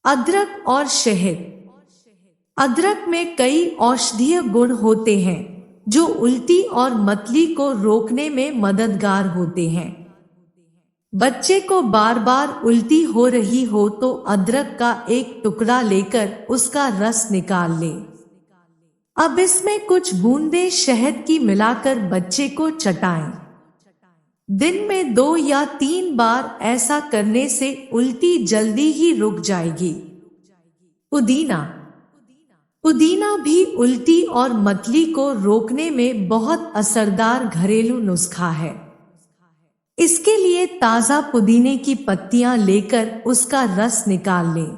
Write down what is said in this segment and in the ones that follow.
अदरक और शहद। अदरक में कई औषधीय गुण होते हैं जो उल्टी और मतली को रोकने में मददगार होते हैं। बच्चे को बार बार उल्टी हो रही हो तो अदरक का एक टुकड़ा लेकर उसका रस निकाल ले। अब इसमें कुछ बूंदे शहद की मिलाकर बच्चे को चटाएं। दिन में 2 या 3 बार ऐसा करने से उल्टी जल्दी ही रुक जाएगी। पुदीना। पुदीना भी उल्टी और मतली को रोकने में बहुत असरदार घरेलू नुस्खा है। इसके लिए ताजा पुदीने की पत्तियां लेकर उसका रस निकाल लें।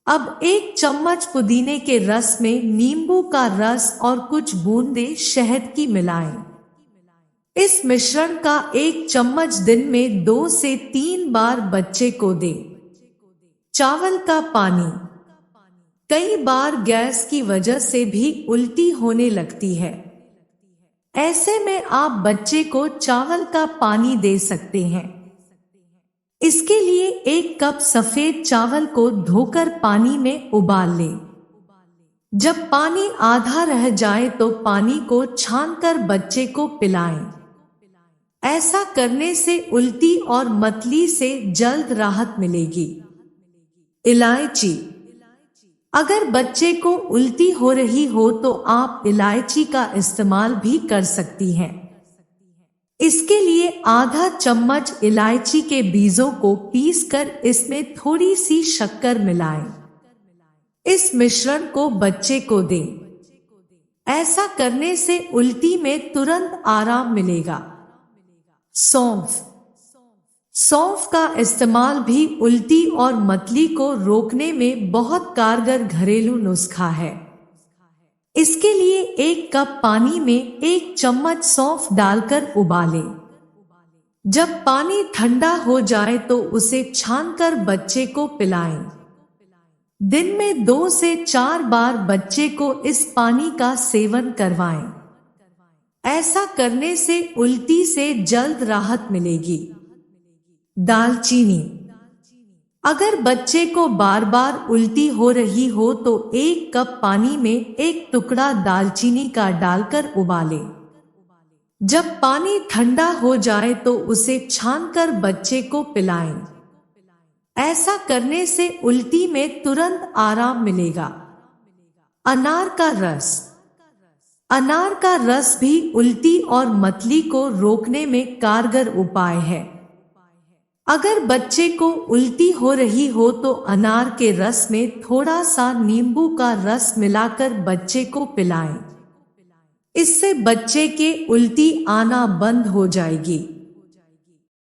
अब 1 चम्मच पुदीने के रस में नींबू का रस और कुछ बूंदे शहद की मिलाएं। इस मिश्रण का 1 चम्मच दिन में 2 से 3 बार बच्चे को दें। चावल का पानी। कई बार गैस की वजह से भी उल्टी होने लगती है। ऐसे में आप बच्चे को चावल का पानी दे सकते हैं। इसके लिए 1 कप सफेद चावल को धोकर पानी में उबाल लें। जब पानी आधा रह जाए तो पानी को छानकर बच्चे को पिलाएं। ऐसा करने से उल्टी और मतली से जल्द राहत मिलेगी। इलायची। अगर बच्चे को उल्टी हो रही हो तो आप इलायची का इस्तेमाल भी कर सकती हैं। इसके लिए आधा चम्मच इलायची के बीजों को पीसकर इसमें थोड़ी सी शक्कर मिलाएं। इस मिश्रण को बच्चे को दें। ऐसा करने से उल्टी में तुरंत आराम मिलेगा। सौंफ। सौंफ का इस्तेमाल भी उल्टी और मतली को रोकने में बहुत कारगर घरेलू नुस्खा है। इसके लिए 1 कप पानी में 1 चम्मच सौंफ डालकर उबालें। जब पानी ठंडा हो जाए तो उसे छानकर बच्चे को पिलाएं। दिन में 2 से 4 बार बच्चे को इस पानी का सेवन करवाएं। ऐसा करने से उल्टी से जल्द राहत मिलेगी। दालचीनी। अगर बच्चे को बार बार उल्टी हो रही हो तो 1 कप पानी में 1 टुकड़ा दालचीनी का डालकर उबालें। जब पानी ठंडा हो जाए तो उसे छानकर बच्चे को पिलाएं। ऐसा करने से उल्टी में तुरंत आराम मिलेगा। अनार का रस। अनार का रस भी उल्टी और मतली को रोकने में कारगर उपाय है। अगर बच्चे को उल्टी हो रही हो तो अनार के रस में थोड़ा सा नींबू का रस मिलाकर बच्चे को पिलाएं। इससे बच्चे के उल्टी आना बंद हो जाएगी।